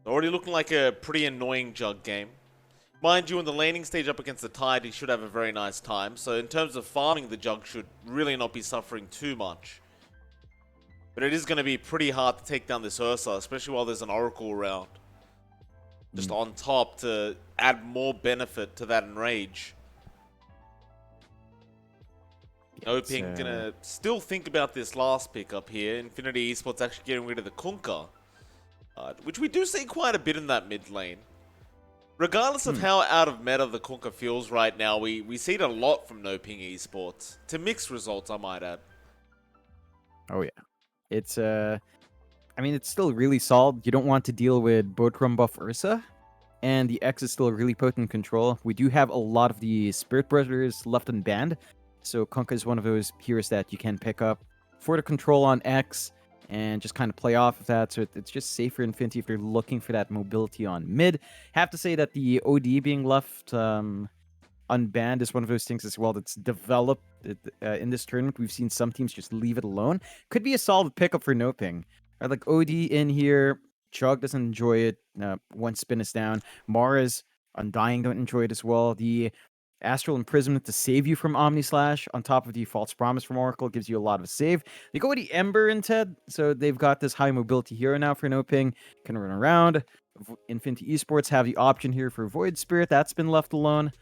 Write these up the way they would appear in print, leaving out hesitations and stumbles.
Already looking like a pretty annoying Jug game. Mind you, in the laning stage up against the Tide, he should have a very nice time. So in terms of farming, the Jug should really not be suffering too much. But it is going to be pretty hard to take down this Ursa, especially while there's an Oracle around. Just on top to add more benefit to that Enrage. NoPing gonna still think about this last pick up here. Infinity Esports actually getting rid of the Kunkka. Which we do see quite a bit in that mid lane. Regardless of how out of meta the Kunkka feels right now, we see it a lot from NoPing Esports. To mixed results, I might add. Oh yeah. It's I mean, it's still really solid. You don't want to deal with both Rum buff Ursa, and the X is still a really potent control. We do have a lot of the Spirit Brothers left unbanned, so Kunkka is one of those heroes that you can pick up for the control on X and just kind of play off of that. So it's just safe for Infinity if they're looking for that mobility on mid. Have to say that the OD being left unbanned is one of those things as well that's developed in this tournament. We've seen some teams just leave it alone. Could be a solid pickup for NoPing. Like OD in here, Chug doesn't enjoy it. One spin is down. Mara's Undying don't enjoy it as well. The Astral Imprisonment to save you from Omni Slash on top of the False Promise from Oracle gives you a lot of a save. They go with the Ember instead, so they've got this high mobility hero now for NoPing. Can run around. Infinity Esports have the option here for Void Spirit. That's been left alone.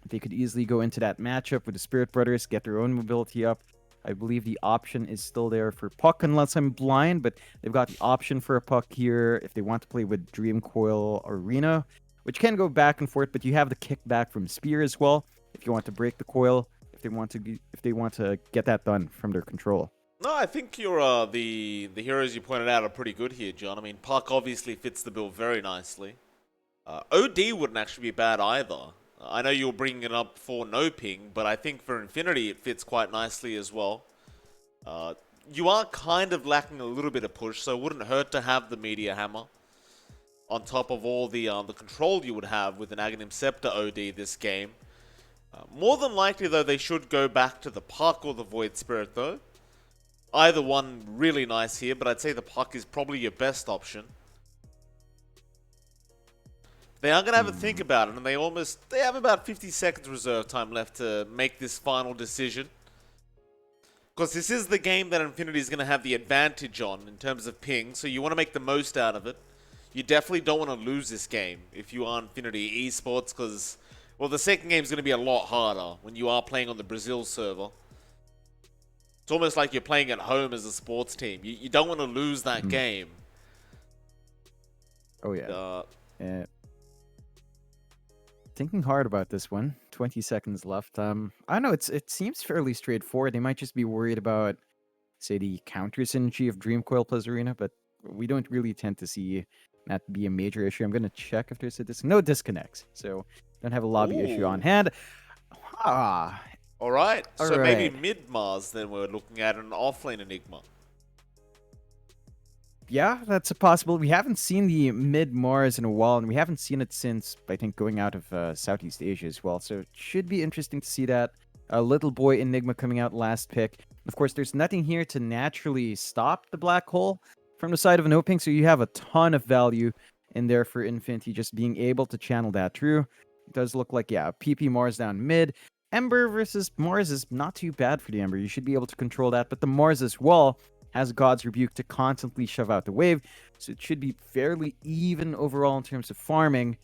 They could easily go into that matchup with the Spirit Brothers, get their own mobility up. I believe the option is still there for Puck, unless I'm blind, but they've got the option for a Puck here if they want to play with Dream Coil Arena, which can go back and forth, but you have the kickback from Spear as well if you want to break the coil, if they want to get that done from their control. No, I think your the heroes you pointed out are pretty good here, John. I mean, Puck obviously fits the bill very nicely. OD wouldn't actually be bad either. I know you're bringing it up for NoPing, but I think for Infinity it fits quite nicely as well. You are kind of lacking a little bit of push, so it wouldn't hurt to have the Meteor Hammer. On top of all the control you would have with an Aghanim Scepter OD this game. More than likely, though, they should go back to the Puck or the Void Spirit, though. Either one really nice here, but I'd say the Puck is probably your best option. They are going to have a think about it, and they have about 50 seconds reserve time left to make this final decision. Because this is the game that Infinity is going to have the advantage on in terms of ping, so you want to make the most out of it. You definitely don't want to lose this game if you are Infinity Esports, because, well, the second game is going to be a lot harder when you are playing on the Brazil server. It's almost like you're playing at home as a sports team. You don't want to lose that game. Oh, yeah. Thinking hard about this one. 20 seconds left. I don't know. It seems fairly straightforward. They might just be worried about, say, the counter synergy of Dream Coil plus Arena, but we don't really tend to see that be a major issue. I'm going to check if there's no disconnects, so don't have a lobby issue on hand. All right. So maybe mid-Mars then we're looking at an offlane Enigma. Yeah, that's a possible. We haven't seen the mid-Mars in a while, and we haven't seen it since, I think, going out of Southeast Asia as well. So it should be interesting to see that. A Little Boy Enigma coming out last pick. Of course, there's nothing here to naturally stop the black hole from the side of an NoPing, so you have a ton of value in there for Infinity, just being able to channel that through. It does look like, yeah, PP Mars down mid. Ember versus Mars is not too bad for the Ember. You should be able to control that, but the Mars as well has God's Rebuke to constantly shove out the wave, so it should be fairly even overall in terms of farming,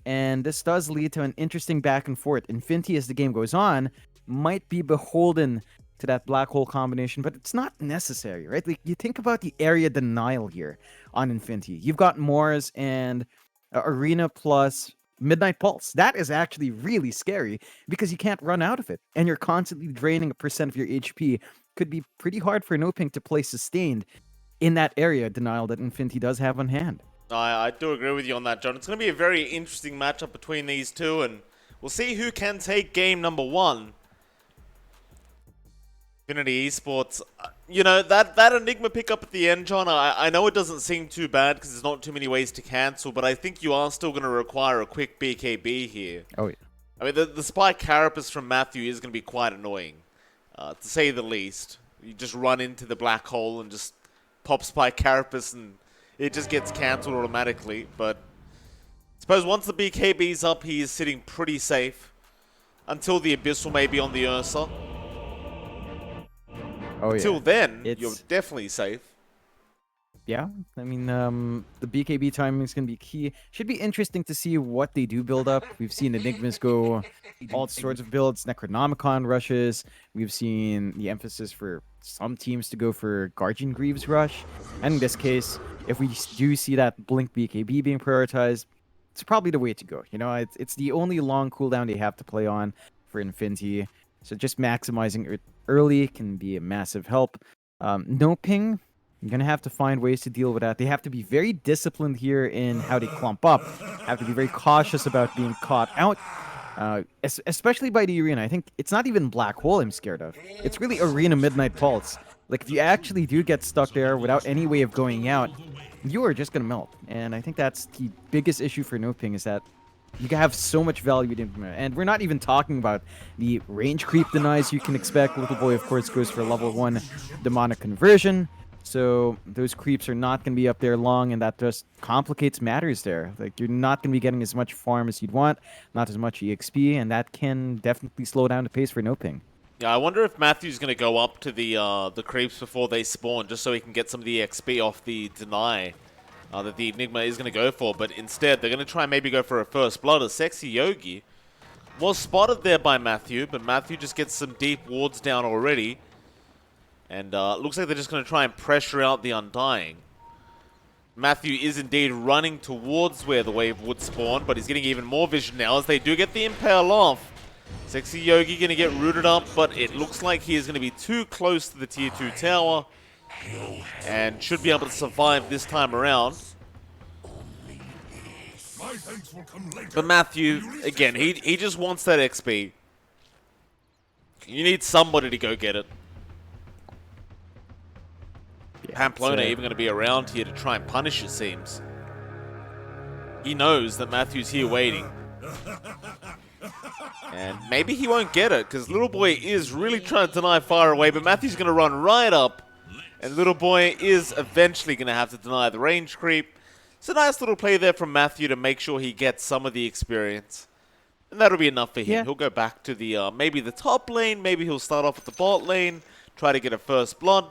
and this does lead to an interesting back and forth. Infinity, as the game goes on, might be beholden to that black hole combination, but it's not necessary, right? Like, you think about the area denial here on Infinity. You've got Mars and Arena plus Midnight Pulse. That is actually really scary because you can't run out of it, and you're constantly draining a percent of your HP. Could be pretty hard for NoPing to play sustained in that area denial that Infinity does have on hand. I do agree with you on that, John. It's going to be a very interesting matchup between these two, and we'll see who can take game number one. Infinity Esports, you know, that Enigma pickup at the end, John, I know it doesn't seem too bad because there's not too many ways to cancel, but I think you are still going to require a quick BKB here. Oh, yeah. I mean, the Spike Carapace from Matthew is going to be quite annoying, to say the least. You just run into the black hole and just pop Spike Carapace and it just gets cancelled automatically. But I suppose once the BKB's up, he is sitting pretty safe. Until the Abyssal may be on the Ursa. Oh Until yeah. then, you're definitely safe. Yeah, I mean, the BKB timing is going to be key. Should be interesting to see what they do build up. We've seen Enigmas go all sorts of builds, Necronomicon rushes. We've seen the emphasis for some teams to go for Guardian Greaves rush. And in this case, if we do see that Blink BKB being prioritized, it's probably the way to go. You know, it's the only long cooldown they have to play on for Infinity. So just maximizing it early can be a massive help. NoPing, you're going to have to find ways to deal with that. They have to be very disciplined here in how they clump up. Have to be very cautious about being caught out, especially by the arena. I think it's not even Black Hole I'm scared of. It's really Arena Midnight Pulse. Like, if you actually do get stuck there without any way of going out, you are just going to melt. And I think that's the biggest issue for NoPing, is that you can have so much value to implement. And we're not even talking about the range creep denies you can expect. Little Boy, of course, goes for level 1 demonic conversion. So those creeps are not going to be up there long, and that just complicates matters there. Like, you're not going to be getting as much farm as you'd want, not as much EXP, and that can definitely slow down the pace for NoPing. Yeah, I wonder if Matthew's going to go up to the creeps before they spawn, just so he can get some of the XP off the deny that the Enigma is going to go for. But instead, they're going to try and maybe go for a first blood. A Sexy Yogi was spotted there by Matthew, but Matthew just gets some deep wards down already. And looks like they're just going to try and pressure out the Undying. Matthew is indeed running towards where the wave would spawn, but he's getting even more vision now as they do get the Impale off. Sexy Yogi going to get rooted up, but it looks like he is going to be too close to the tier 2 tower and should be able to survive this time around. But Matthew, again, he just wants that XP. You need somebody to go get it. Yeah, Pamplona even going to be around here to try and punish, it seems. He knows that Matthew's here waiting. And maybe he won't get it, because Little Boy is really trying to deny fire away, but Matthew's going to run right up. And Little Boy is eventually going to have to deny the range creep. It's a nice little play there from Matthew to make sure he gets some of the experience. And that'll be enough for him. Yeah. He'll go back to the maybe the top lane, maybe he'll start off at the bot lane, try to get a first blood.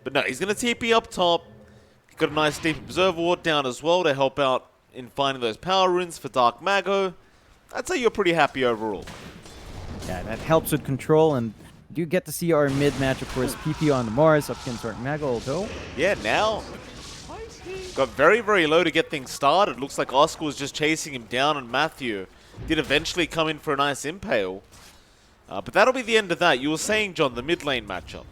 But no, he's going to TP up top. He's got a nice deep observer ward down as well to help out in finding those power runes for Dark Mago. I'd say you're pretty happy overall. Yeah, that helps with control, and you get to see our mid match, of course, PP on the Mars up against Dark Mago, although. Yeah, now got very, very low to get things started. Looks like Oscar was just chasing him down, and Matthew did eventually come in for a nice impale. But that'll be the end of that. You were saying, John, the mid lane matchup.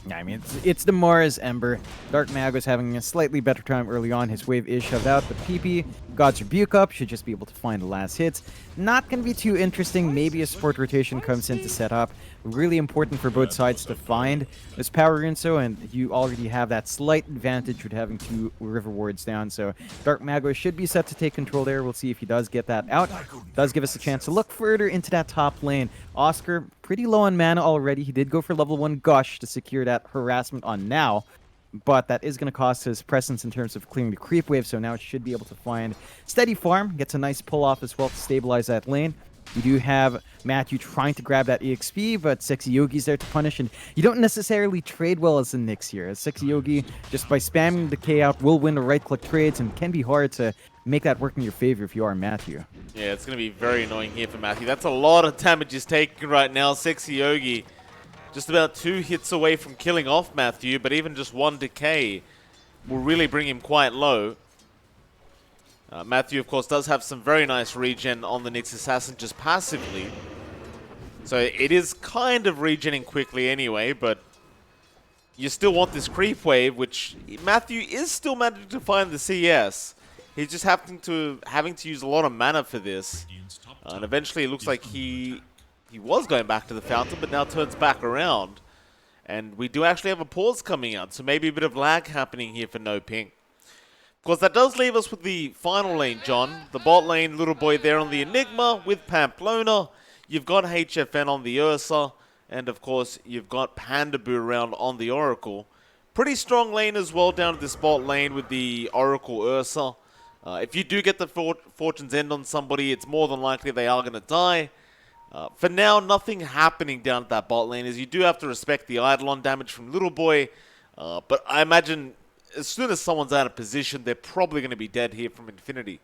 Yeah, I mean, it's the Mars Ember. Dark Mago's having a slightly better time early on. His wave is shoved out, but PP, God's Rebuke up, should just be able to find the last hits. Not going to be too interesting. Maybe a support rotation comes in to set up. Really important for both sides to find this power rune, so, and you already have that slight advantage with having 2 river wards down. So Dark Mago should be set to take control there. We'll see if he does get that out. Does give us a chance to look further into that top lane. Oscar, pretty low on mana already. He did go for level 1 Gush to secure that harassment on now, but that is going to cost his presence in terms of clearing the creep wave, so now it should be able to find steady farm. Gets a nice pull off as well to stabilize that lane. You do have Matthew trying to grab that EXP, but Sexy Yogi's there to punish, and you don't necessarily trade well as the Nyx here. As Sexy Yogi, just by spamming the K out, will win the right-click trades, and can be hard to make that work in your favor if you are Matthew. Yeah, it's going to be very annoying here for Matthew. That's a lot of damage he's taking right now. Sexy Yogi just about 2 hits away from killing off Matthew, but even just 1 decay will really bring him quite low. Matthew, of course, does have some very nice regen on the Nyx Assassin just passively. So it is kind of regenning quickly anyway, but you still want this creep wave, which Matthew is still managing to find the CS. He's just having to use a lot of mana for this. And eventually it looks like he was going back to the fountain, but now turns back around. And we do actually have a pause coming out, so maybe a bit of lag happening here for NoPing. Of course, that does leave us with the final lane, John. The bot lane, Little Boy there on the Enigma with Pamplona. You've got HFN on the Ursa. And, of course, you've got Pandaboo around on the Oracle. Pretty strong lane as well down to this bot lane with the Oracle Ursa. If you do get the Fortune's End on somebody, it's more than likely they are going to die. For now, nothing happening down at that bot lane, as you do have to respect the Eidolon damage from Little Boy. But I imagine as soon as someone's out of position, they're probably going to be dead here from Infinity.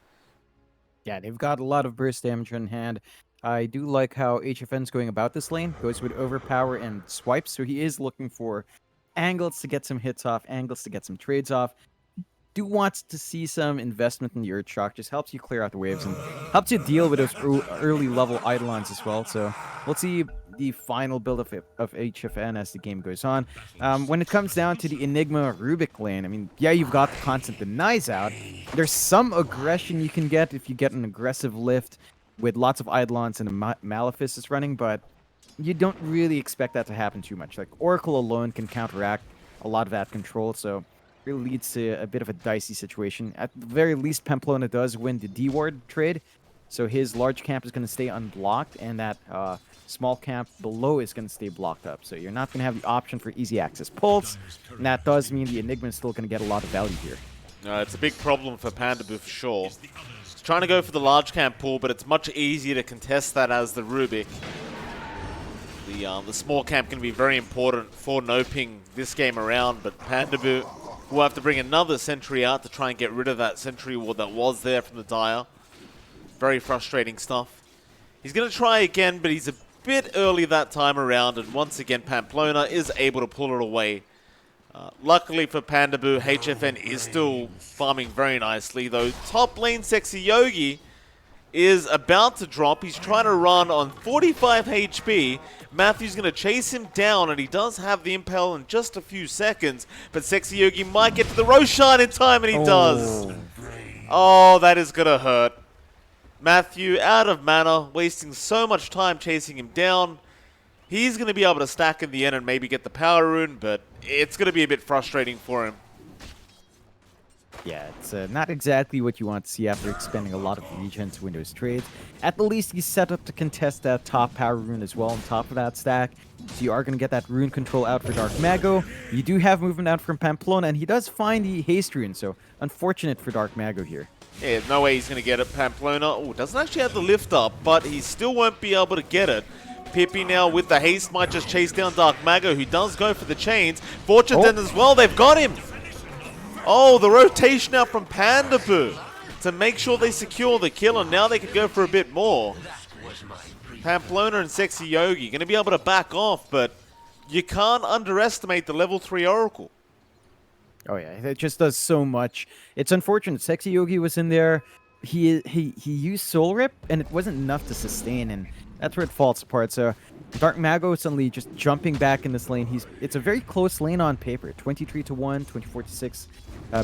Yeah, they've got a lot of burst damage on hand. I do like how HFN's going about this lane. Goes with overpower and swipes, so he is looking for angles to get some hits off, angles to get some trades off. Do wants to see some investment in the Earth Shock. Just helps you clear out the waves and helps you deal with those early level Eidolons as well. So we'll see the final build of HFN as the game goes on. When it comes down to the Enigma Rubik lane, I mean, yeah, you've got the constant denies out. There's some aggression you can get if you get an aggressive lift with lots of Eidolons and a Malefice is running, but you don't really expect that to happen too much. Like, Oracle alone can counteract a lot of that control, so really leads to a bit of a dicey situation. At the very least, Pamplona does win the D-Ward trade, so his large camp is going to stay unblocked, and that small camp below is going to stay blocked up. So you're not going to have the option for easy access pulse, and that does mean the Enigma is still going to get a lot of value here. It's a big problem for Pandaboo for sure. He's trying to go for the large camp pool, but it's much easier to contest that as the Rubik. The small camp can be very important for NoPing this game around, but Pandaboo will have to bring another sentry out to try and get rid of that sentry ward that was there from the Dire. Very frustrating stuff. He's going to try again, but he's a bit early that time around, and once again Pamplona is able to pull it away. Luckily for Pandaboo, HFN is still farming very nicely, though top lane Sexy Yogi is about to drop. He's trying to run on 45 HP. Matthew's going to chase him down, and he does have the impel in just a few seconds, but Sexy Yogi might get to the Roshan in time, and he does. Oh, that is going to hurt. Matthew out of mana, wasting so much time chasing him down. He's going to be able to stack in the end and maybe get the power rune, but it's going to be a bit frustrating for him. Yeah, it's not exactly what you want to see after expending a lot of regen to win those trades. At the least, he's set up to contest that top power rune as well on top of that stack. So you are going to get that rune control out for Dark Mago. You do have movement out from Pamplona, and he does find the haste rune, so unfortunate for Dark Mago here. Yeah, no way he's going to get it. Pamplona, oh, doesn't actually have the lift up, but he still won't be able to get it. Pippi now with the haste might just chase down Dark Mago, who does go for the chains. Fortune's End as well, they've got him! Oh, the rotation out from Pandaboo to make sure they secure the kill, and now they can go for a bit more. Pamplona and Sexy Yogi going to be able to back off, but you can't underestimate the level 3 Oracle. Oh yeah, it just does so much. It's unfortunate. Sexy Yogi was in there. He used Soul Rip, and it wasn't enough to sustain, and that's where it falls apart. So Dark Mago suddenly just jumping back in this lane. It's a very close lane on paper. 23-1, 24-6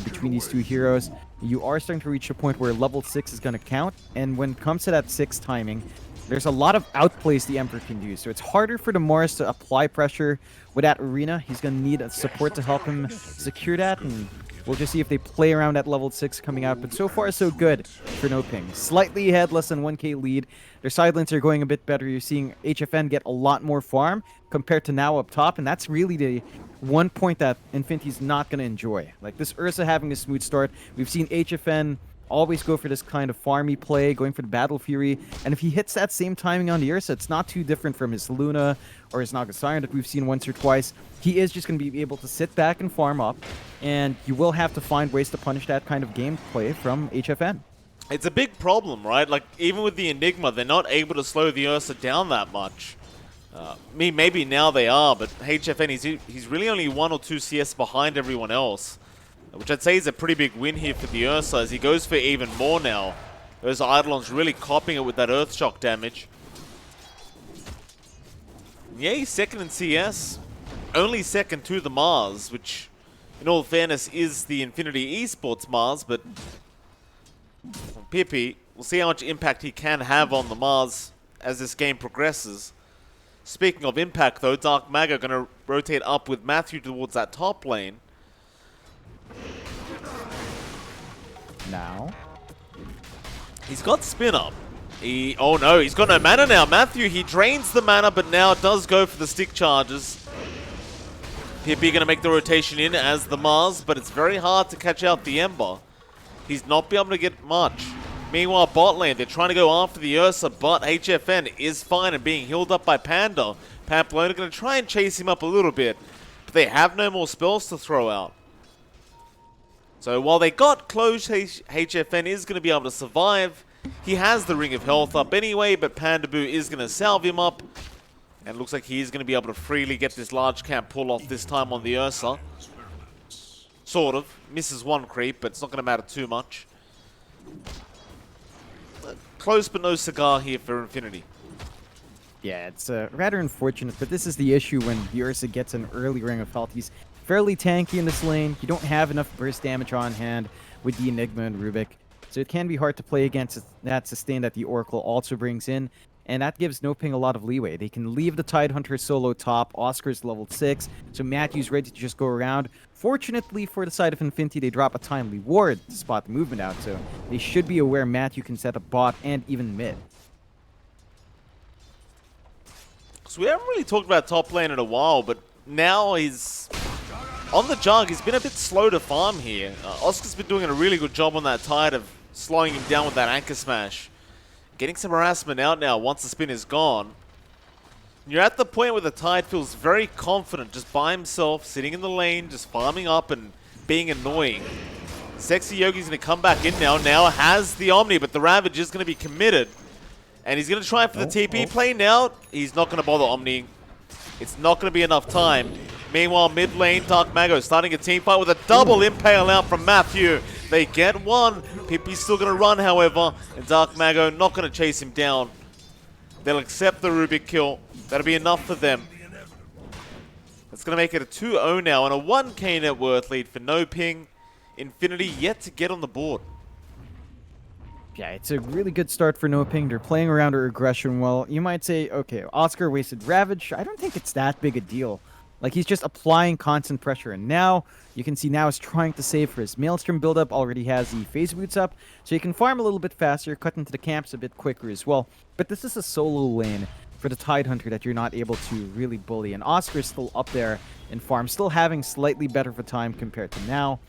between these two heroes. You are starting to reach a point where level 6 is going to count, and when it comes to that 6 timing, there's a lot of outplays the Emperor can do. So it's harder for the Mars to apply pressure with that arena. He's going to need a support to help him secure that, and we'll just see if they play around at level 6 coming out. But so far, so good for NoPing. Slightly ahead, less than 1k lead. Their side lanes are going a bit better. You're seeing HFN get a lot more farm compared to now up top, and that's really the one point that Infinity's not going to enjoy. Like, this Ursa having a smooth start. We've seen HFN always go for this kind of farmy play, going for the Battle Fury, and if he hits that same timing on the Ursa, it's not too different from his Luna or his Naga Siren that we've seen once or twice. He is just going to be able to sit back and farm up, and you will have to find ways to punish that kind of gameplay from HFN. It's a big problem, right? Like, even with the Enigma, they're not able to slow the Ursa down that much. Maybe now they are, but HFN, he's really only 1 or 2 CS behind everyone else, which I'd say is a pretty big win here for the Ursa as he goes for even more now. Those Eidolons really copping it with that Earth Shock damage. Yeah, he's second in CS, only second to the Mars, which in all fairness is the Infinity Esports Mars, but Pippi, we'll see how much impact he can have on the Mars as this game progresses. Speaking of impact though, Dark Mago going to rotate up with Matthew towards that top lane. Now he's got spin up. Oh no, he's got no mana now. Matthew, he drains the mana, but now does go for the stick charges. Pippi going to make the rotation in as the Mars, but it's very hard to catch out the Ember. He's not be able to get much. Meanwhile, bot lane, they're trying to go after the Ursa, but HFN is fine and being healed up by Panda. Pamplona going to try and chase him up a little bit, but they have no more spells to throw out. So while they got close, HFN is going to be able to survive. He has the Ring of Health up anyway, but Pandaboo is going to salve him up. And looks like he is going to be able to freely get this large camp pull off this time on the Ursa. Sort of. Misses one creep, but it's not going to matter too much. Close but no cigar here for Infinity. Yeah, it's rather unfortunate, but this is the issue when the Ursa gets an early Ring of Health. He's fairly tanky in this lane. You don't have enough burst damage on hand with the Enigma and Rubik. So it can be hard to play against that sustain that the Oracle also brings in. And that gives NoPing a lot of leeway. They can leave the Tidehunter solo top. Oscar's level 6, so Matthew's ready to just go around. Fortunately for the side of Infinity, they drop a timely ward to spot the movement out, so they should be aware Matthew can set up bot and even mid. So we haven't really talked about top lane in a while, but now he's on the jug. He's been a bit slow to farm here. Oscar's been doing a really good job on that Tide of slowing him down with that anchor smash. Getting some harassment out now once the spin is gone. You're at the point where the Tide feels very confident just by himself, sitting in the lane, just farming up and being annoying. Sexy Yogi's going to come back in now. Now has the Omni, but the Ravage is going to be committed. And he's going to try for the TP play now. He's not going to bother Omni. It's not going to be enough time. Meanwhile, mid lane, Dark Mago starting a team fight with a double impale out from Matthew. They get one. Pippi's still going to run, however, and Dark Mago not going to chase him down. They'll accept the Rubik kill. That'll be enough for them. That's going to make it a 2-0 now, and a 1k net worth lead for NoPing. Infinity yet to get on the board. Yeah, it's a really good start for NoPing. They're playing around their aggression well. You might say, okay, Oscar wasted Ravage. I don't think it's that big a deal. Like, he's just applying constant pressure. And now, you can see now he's trying to save for his Maelstrom buildup. Already has the phase boots up. So you can farm a little bit faster, cut into the camps a bit quicker as well. But this is a solo lane for the Tidehunter that you're not able to really bully. And Oscar's still up there in farm, still having slightly better of a time compared to now.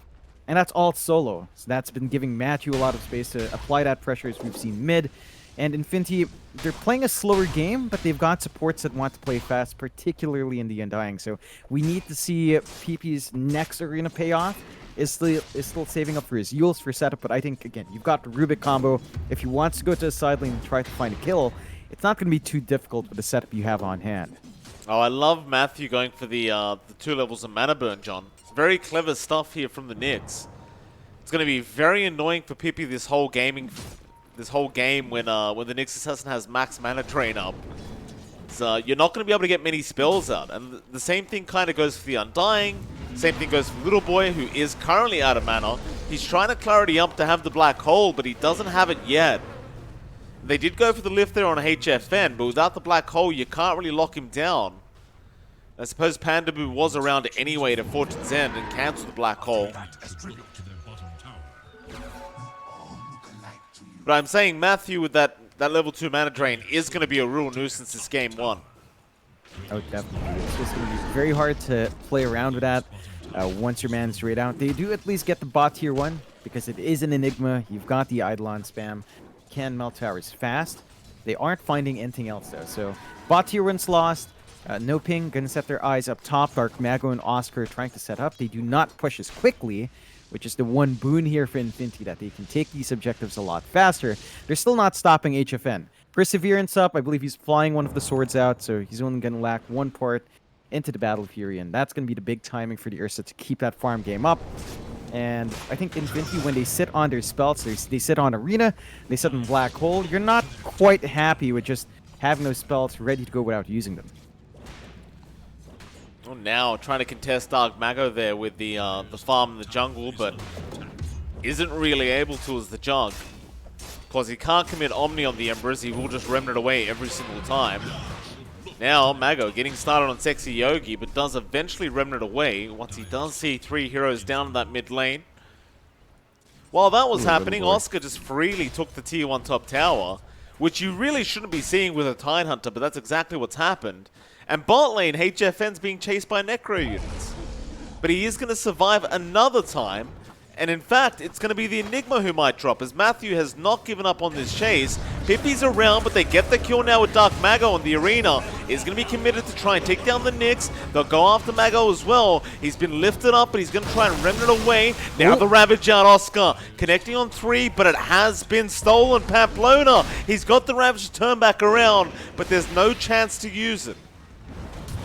And that's all solo. So that's been giving Matthew a lot of space to apply that pressure as we've seen mid. And Infinity, they're playing a slower game, but they've got supports that want to play fast, particularly in the Undying. So we need to see PP's next arena payoff. Is still saving up for his Yules for setup, but I think, again, you've got the Rubik combo. If he wants to go to the side lane and try to find a kill, it's not going to be too difficult with the setup you have on hand. Oh, I love Matthew going for the 2 levels of mana burn, John. It's very clever stuff here from the Nyx. It's going to be very annoying for Pippi this whole game when the Nyx Assassin has max mana drain up. So you're not going to be able to get many spells out. And the same thing kind of goes for the Undying. Same thing goes for Little Boy, who is currently out of mana. He's trying to Clarity Ump to have the Black Hole, but he doesn't have it yet. They did go for the lift there on HFN, but without the Black Hole, you can't really lock him down. I suppose Pandaboo was around anyway to Fortune's End and cancel the Black Hole. But I'm saying Matthew with that level 2 mana drain is going to be a real nuisance this game 1. Oh, definitely. It's just going to be very hard to play around with that once your man's straight out. They do at least get the bot tier 1 because it is an Enigma. You've got the Eidolon spam. Can melt towers fast. They aren't finding anything else though. So bot tier 1's lost. NoPing gonna set their eyes up top. Dark Mago and Oscar trying to set up. They do not push as quickly, which is the one boon here for Infinity, that they can take these objectives a lot faster. They're still not stopping HFN. Perseverance up. I believe he's flying one of the swords out, so he's only gonna lack one part into the Battle Fury, and that's gonna be the big timing for the Ursa to keep that farm game up. And I think Infinity, when they sit on their spells, they sit on Arena, they sit on Black Hole, you're not quite happy with just having those spells ready to go without using them. Oh, now trying to contest Dark Mago there with the farm in the jungle, but isn't really able to as the jug. Because he can't commit Omni on the Embers, he will just Remnant away every single time. Now, Mago getting started on Sexy Yogi, but does eventually Remnant away once he does see 3 heroes down in that mid lane. While that was happening, Oscar just freely took the tier 1 top tower, which you really shouldn't be seeing with a Tidehunter, but that's exactly what's happened. And bot lane, HFN's being chased by Necro units. but he is going to survive another time. And in fact, it's going to be the Enigma who might drop, as Matthew has not given up on this chase. Pippi's around, but they get the kill now with Dark Mago, and the Arena is going to be committed to try and take down the Nyx. They'll go after Mago as well. He's been lifted up, but he's going to try and remnant away. Now the Ravage out, Oscar connecting on 3, but it has been stolen. Pamplona, he's got the Ravage to turn back around, but there's no chance to use it.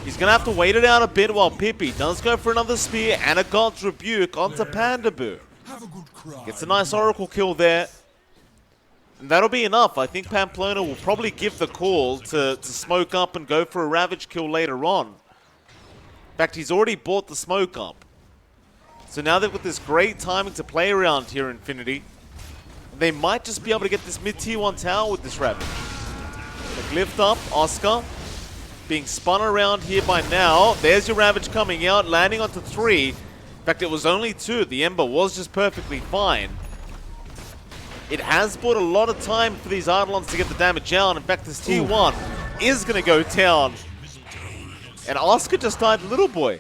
He's going to have to wait it out a bit while Pippi does go for another spear and a God's Rebuke onto Pandaboo. Gets a nice Oracle kill there. And that'll be enough. I think Pamplona will probably give the call to smoke up and go for a Ravage kill later on. In fact, he's already bought the smoke up. So now they've got this great timing to play around here, Infinity. They might just be able to get this mid-tier 1 tower with this Ravage. They lift up, Oscar. Being spun around here by now. There's your Ravage coming out, landing onto 3. In fact, it was only 2. The Ember was just perfectly fine. It has bought a lot of time for these Eidolons to get the damage out. In fact, this tier 1 is going to go down. And Oscar just died, little boy.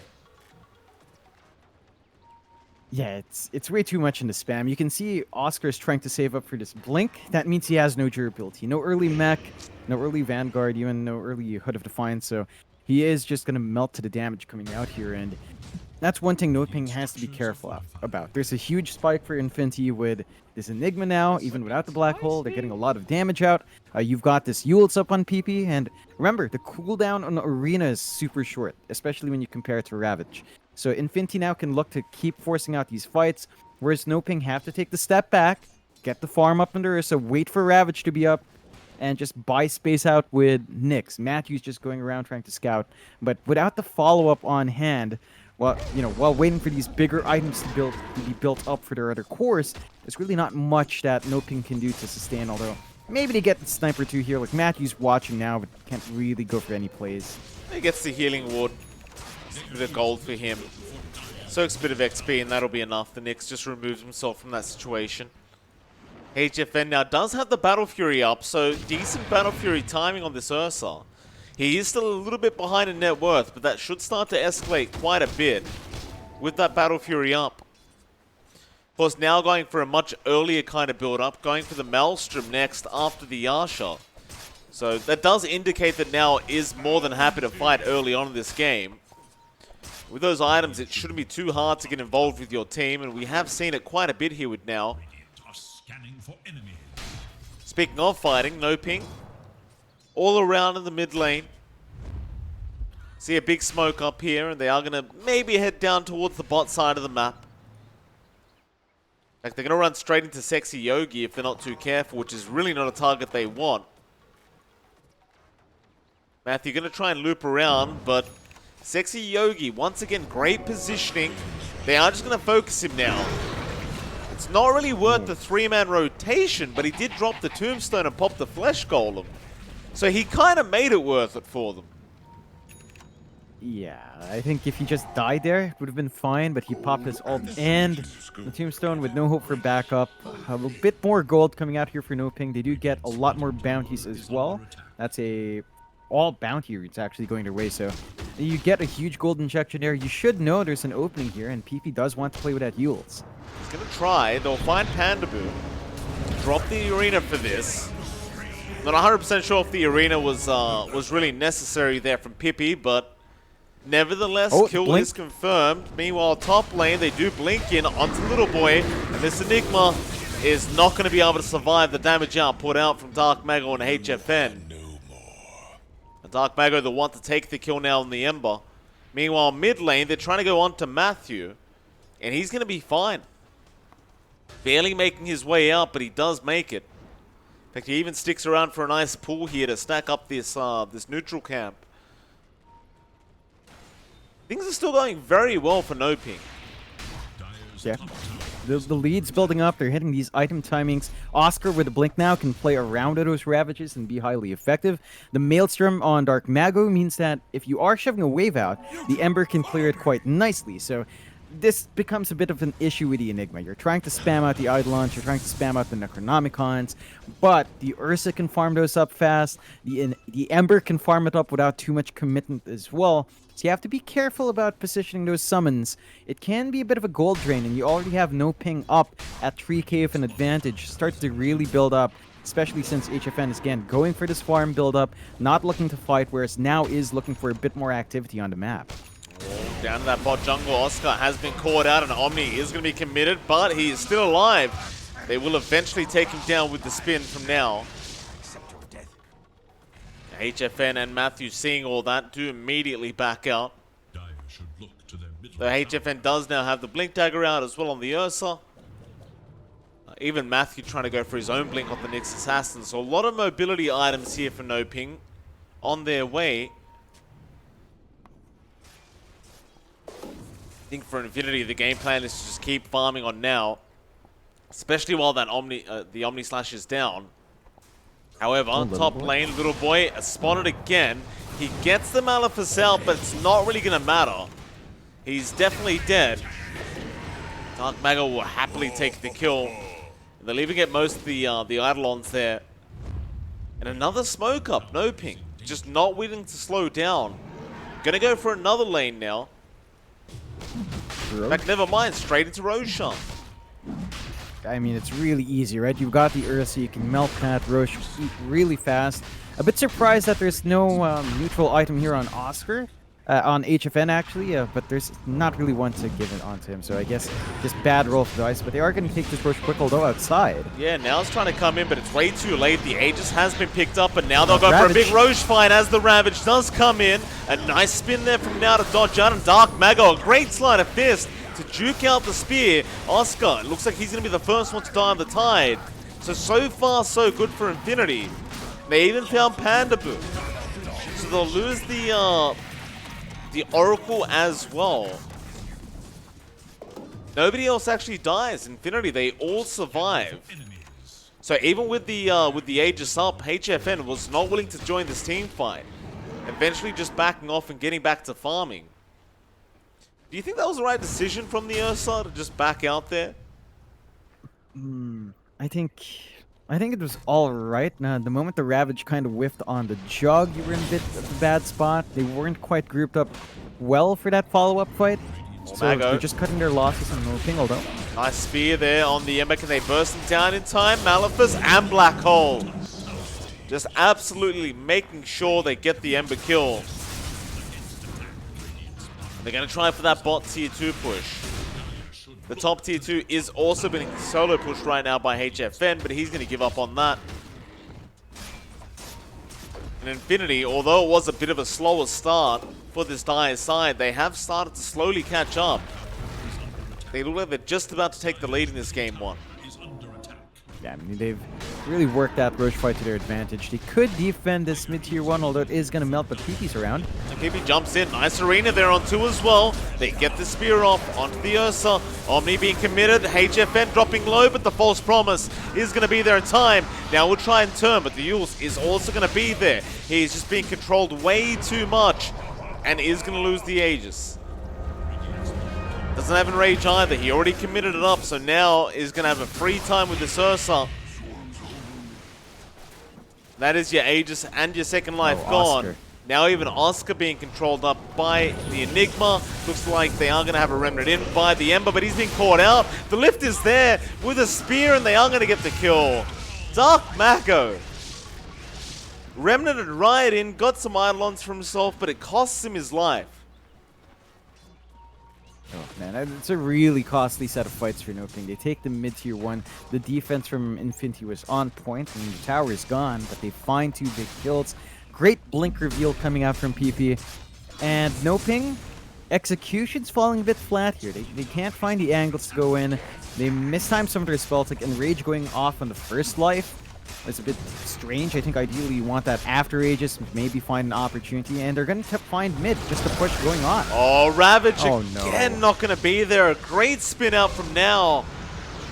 Yeah, it's way too much in the spam. You can see Oscar's trying to save up for this blink. That means he has no durability. No early mech, no early Vanguard, even no early Hood of Defiance. So he is just going to melt to the damage coming out here. And that's one thing NoPing has to be careful about. There's a huge spike for Infinity with this Enigma now. Even without the Black Hole, they're getting a lot of damage out. You've got this Yule's up on PP. And remember, the cooldown on the Arena is super short, especially when you compare it to Ravage. So Infinity now can look to keep forcing out these fights, whereas NoPing have to take the step back, get the farm up under Ursa, wait for Ravage to be up, and just buy space out with Nyx. Matthew's just going around trying to scout, but without the follow-up on hand, while waiting for these bigger items to be built up for their other cores, there's really not much that NoPing can do to sustain, although maybe they get the Sniper 2 here. Like, Matthew's watching now, but can't really go for any plays. He gets the healing ward. A bit of gold for him. Soaks a bit of XP and that'll be enough. The Nyx just removes himself from that situation. HFN now does have the Battle Fury up, so decent Battle Fury timing on this Ursa. He is still a little bit behind in net worth, but that should start to escalate quite a bit with that Battle Fury up. Of course, now going for a much earlier kind of build-up, going for the Maelstrom next after the Yasha. So that does indicate that now is more than happy to fight early on in this game. With those items, it shouldn't be too hard to get involved with your team, and we have seen it quite a bit here with now. Speaking of fighting, NoPing, all around in the mid lane. See a big smoke up here, and they are going to maybe head down towards the bot side of the map. Like, they're going to run straight into Sexy Yogi if they're not too careful, which is really not a target they want. Matthew going to try and loop around, but Sexy Yogi, once again, great positioning. They are just going to focus him now. It's not really worth the 3-man rotation, but he did drop the Tombstone and pop the Flesh Golem. So he kind of made it worth it for them. Yeah, I think if he just died there, it would have been fine, but he popped his ult and the Tombstone with no hope for backup. A little bit more gold coming out here for NoPing. They do get a lot more bounties as well. That's all bounty routes actually going their way, so you get a huge gold injection there. You should know there's an opening here, and PP does want to play with that Yules. He's going to try. They'll find Pandaboo. Drop the Arena for this. Not 100% sure if the Arena was really necessary there from Pippi, but nevertheless, kill is confirmed. Meanwhile, top lane, they do blink in onto Little Boy, and this Enigma is not going to be able to survive the damage output out from Dark Mago and HFN. And Dark Mago, they want to take the kill now on the Ember. Meanwhile, mid lane, they're trying to go on to Matthew, and he's going to be fine. Barely making his way out, but he does make it. In fact, he even sticks around for a nice pull here to stack up this neutral camp. Things are still going very well for NoPing. Yeah. The lead's building up. They're hitting these item timings. Oscar with the blink now can play around those Ravages and be highly effective. The Maelstrom on Dark Mago means that if you are shoving a wave out, the Ember can clear it quite nicely. So this becomes a bit of an issue with the Enigma. You're trying to spam out the Eidolons, you're trying to spam out the Necronomicons, but the Ursa can farm those up fast. The Ember can farm it up without too much commitment as well. So you have to be careful about positioning those summons. It can be a bit of a gold drain, and you already have NoPing up at 3k of an advantage. Starts to really build up, especially since HFN is, again, going for this farm build-up, not looking to fight, whereas now is looking for a bit more activity on the map. Down to that bot jungle, Oscar has been caught out, and Omni is going to be committed, but he is still alive. They will eventually take him down with the spin from now. HFN and Matthew, seeing all that, do immediately back out. The HFN does now have the blink dagger out as well on the Ursa. Even Matthew trying to go for his own blink on the Nyx Assassin. So a lot of mobility items here for NoPing on their way. I think for Infinity, the game plan is to just keep farming on now, especially while that the Omni Slash is down. However, top lane, Little Boy spotted again. He gets the Malefice out, but it's not really going to matter. He's definitely dead. Dark Mago will happily take the kill. They're leaving it most of the Eidolons there. And another smoke up, NoPing. Just not willing to slow down. Gonna go for another lane now. In fact, never mind, straight into Roshan. I mean, it's really easy, right? You've got the Ursa, you can melt that Roche really fast. A bit surprised that there's no neutral item here on Oscar. On HFN, actually, but there's not really one to give it onto him. So I guess just bad roll for dice. But they are going to take this Roche quick, although outside. Yeah, now it's trying to come in, but it's way too late. The Aegis has been picked up, and now they'll go for a big Roche fight as the Ravage does come in. A nice spin there from now to dodge out, and Dark Mago, a great sleight of fist to juke out the spear. Oscar, it looks like he's going to be the first one to die on the Tide. So far, so good for Infinity. They even found Panda Boo. So they'll lose the Oracle as well. Nobody else actually dies. Infinity, they all survive. So even with the Aegis up, HFN was not willing to join this team fight. Eventually just backing off and getting back to farming. Do you think that was the right decision from the Ursa to just back out there? I think it was all right. Now, the moment the Ravage kind of whiffed on the Jug, you were in a bit of a bad spot. They weren't quite grouped up well for that follow-up fight. So they're just cutting their losses on NoPing, although. Nice spear there on the Ember. Can they burst him down in time? Malefice and Black Hole. Just absolutely making sure they get the Ember kill. They're going to try for that bot tier 2 push. The top tier 2 is also being solo pushed right now by HFN, but he's going to give up on that. And Infinity, although it was a bit of a slower start for this Dire side, they have started to slowly catch up. They look like they're just about to take the lead in this game one. Yeah, I mean, they've really worked that Roche fight to their advantage. They could defend this mid-tier 1, although it is going to melt, but PP's around. And PP jumps in. Nice arena there on 2 as well. They get the spear off onto the Ursa. Omni being committed. HFN dropping low, but the false promise is going to be there in time. Now we'll try and turn, but the Yules is also going to be there. He's just being controlled way too much and is going to lose the Aegis. Doesn't have Enrage either. He already committed it up, so now is going to have a free time with this Ursa. That is your Aegis and your second life gone. Oscar. Now even Oscar being controlled up by the Enigma. Looks like they are going to have a Remnant in by the Ember, but he's been caught out. The lift is there with a spear, and they are going to get the kill. Dark Mago. Remnant and Riot in, got some Eidolons for himself, but it costs him his life. Oh man, it's a really costly set of fights for NoPing. They take the mid-tier 1. The defense from Infinity was on point, and the tower is gone, but they find 2 big kills. Great blink reveal coming out from PP. And NoPing, execution's falling a bit flat here. They can't find the angles to go in. They mistime some of their spells, like Enrage going off on the first life. It's a bit strange. I think ideally you want that after Aegis, maybe find an opportunity, and they're going to find mid just to push going on. Oh, Ravage no. Again not going to be there. A great spin out from now.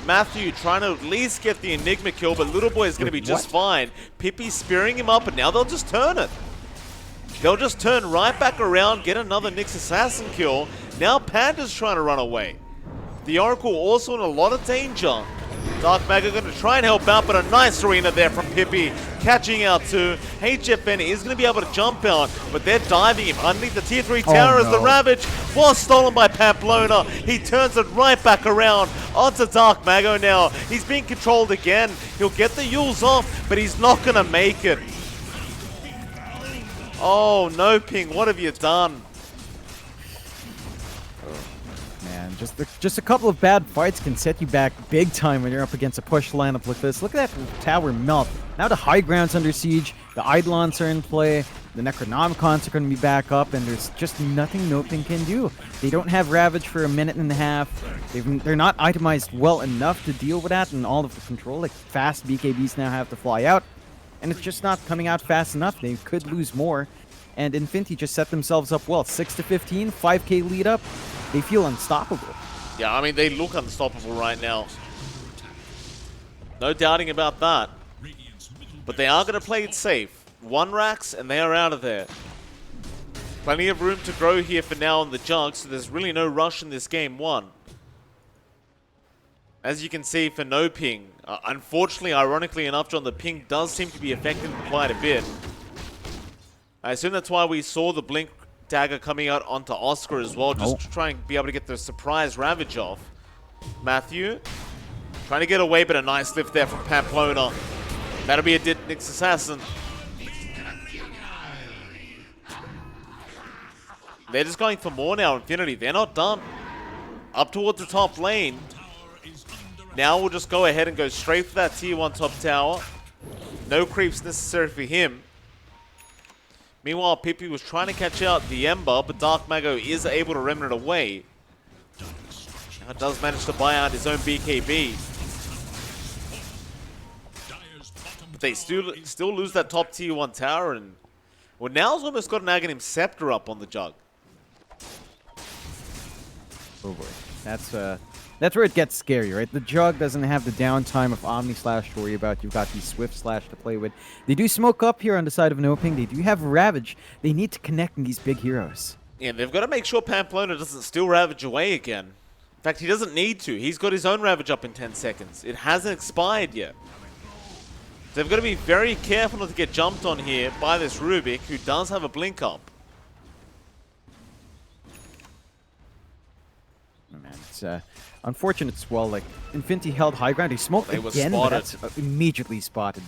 Matthew trying to at least get the Enigma kill, but Little Boy is going to be just fine. Pippi spearing him up, and now they'll just turn it. They'll just turn right back around, get another Nyx Assassin kill. Now Panda's trying to run away. The Oracle also in a lot of danger. Dark Mago going to try and help out, but a nice arena there from Pippi, catching out too. HFN is going to be able to jump out, but they're diving him underneath the tier 3 tower as the Ravage was stolen by Pamplona. He turns it right back around onto Dark Mago now. He's being controlled again. He'll get the Yules off, but he's not going to make it. Oh, NoPing, what have you done? Man, just a couple of bad fights can set you back big time when you're up against a push lineup like this. Look at that tower melt. Now the high ground's under siege, the Eidolons are in play, the Necronomicons are going to be back up, and there's just nothing NoPing can do. They don't have Ravage for a minute and a half. They're not itemized well enough to deal with that, and all of the control, like fast BKBs now have to fly out, and it's just not coming out fast enough. They could lose more, and Infinity just set themselves up well. 6-15, 5k lead up. They feel unstoppable. Yeah, I mean, they look unstoppable right now. No doubting about that. But they are going to play it safe. 1 racks, and they are out of there. Plenty of room to grow here for now on the jug, so there's really no rush in this game 1. As you can see for NoPing, unfortunately, ironically enough, John, the ping does seem to be affected quite a bit. I assume that's why we saw the Blink dagger coming out onto Oscar as well, just to try and be able to get the surprise Ravage off. Matthew trying to get away, but a nice lift there from Pamplona. That'll be a Ditnix assassin. They're just going for more now, Infinity. They're not done. Up towards the top lane. Now we'll just go ahead and go straight for that tier 1 top tower. No creeps necessary for him. Meanwhile, Pippi was trying to catch out the Ember, but Dark Mago is able to remnant away. Now does manage to buy out his own BKB. But they still lose that top tier 1 tower, and well, now's almost got an Aghanim Scepter up on the jug. Oh boy, that's where it gets scary, right? The jug doesn't have the downtime of Omni Slash to worry about. You've got the Swift Slash to play with. They do smoke up here on the side of NoPing. They do have Ravage. They need to connect in these big heroes. Yeah, they've got to make sure Pamplona doesn't steal Ravage away again. In fact, he doesn't need to. He's got his own Ravage up in 10 seconds. It hasn't expired yet. They've got to be very careful not to get jumped on here by this Rubik, who does have a blink up. Oh, man, it's unfortunate as well. Like, Infinity held high ground. He smoked again, but that's immediately spotted.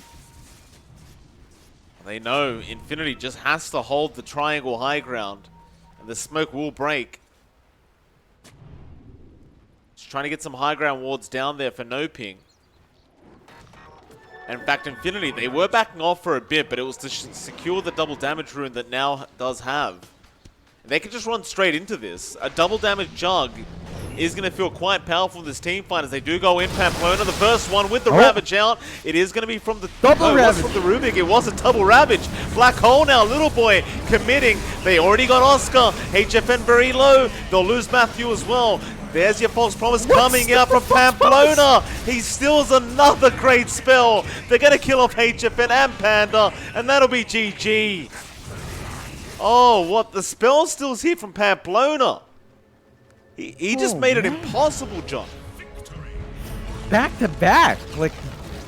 They know Infinity just has to hold the triangle high ground, and the smoke will break. Just trying to get some high ground wards down there for NoPing. And in fact, Infinity, they were backing off for a bit, but it was to secure the double damage rune that now does have. They can just run straight into this. A double damage jug is going to feel quite powerful in this team fight as they do go in. Pamplona, the first one with the Ravage out. It is going to be from the double Ravage. It was from the Rubik. It was a double Ravage. Black Hole now, Little Boy committing. They already got Oscar. HFN very low. They'll lose Matthew as well. There's your false promise coming out from Pamplona. He steals another great spell. They're going to kill off HFN and Panda, and that'll be GG. Oh, what? The spell still's here from Pamplona. He just made it impossible, John. Back to back. Like,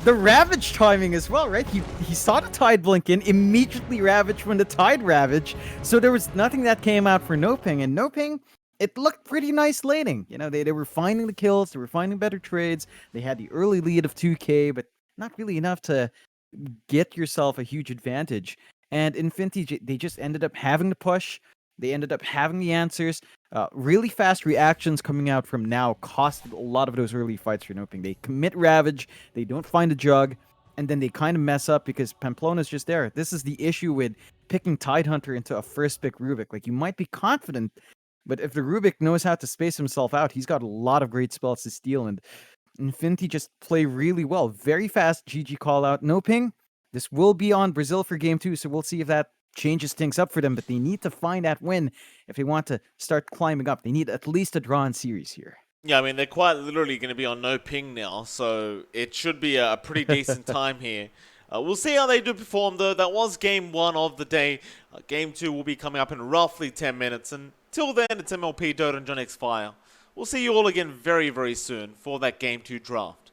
the Ravage timing as well, right? He saw the Tide blink in, immediately Ravage when the Tide Ravage. So there was nothing that came out for NoPing. And NoPing, it looked pretty nice laning. You know, they were finding the kills. They were finding better trades. They had the early lead of 2k, but not really enough to get yourself a huge advantage. And Infinity, they just ended up having to push. They ended up having the answers. Really fast reactions coming out from now costed a lot of those early fights for NoPing. They commit Ravage, they don't find a jug, and then they kind of mess up because Pamplona's just there. This is the issue with picking Tidehunter into a first pick Rubik. Like, you might be confident, but if the Rubik knows how to space himself out, he's got a lot of great spells to steal, and Infinity just play really well. Very fast GG call out. NoPing, this will be on Brazil for game 2, so we'll see if that changes things up for them, but they need to find that win if they want to start climbing up. They need at least a draw in series here. Yeah, I mean, they're quite literally going to be on NoPing now, so it should be a pretty decent time here. We'll see how they do perform, though. That was game 1 of the day. Game 2 will be coming up in roughly 10 minutes, and till then, it's MLP, Dota, and JohnXFire. We'll see you all again very, very soon for that game 2 draft.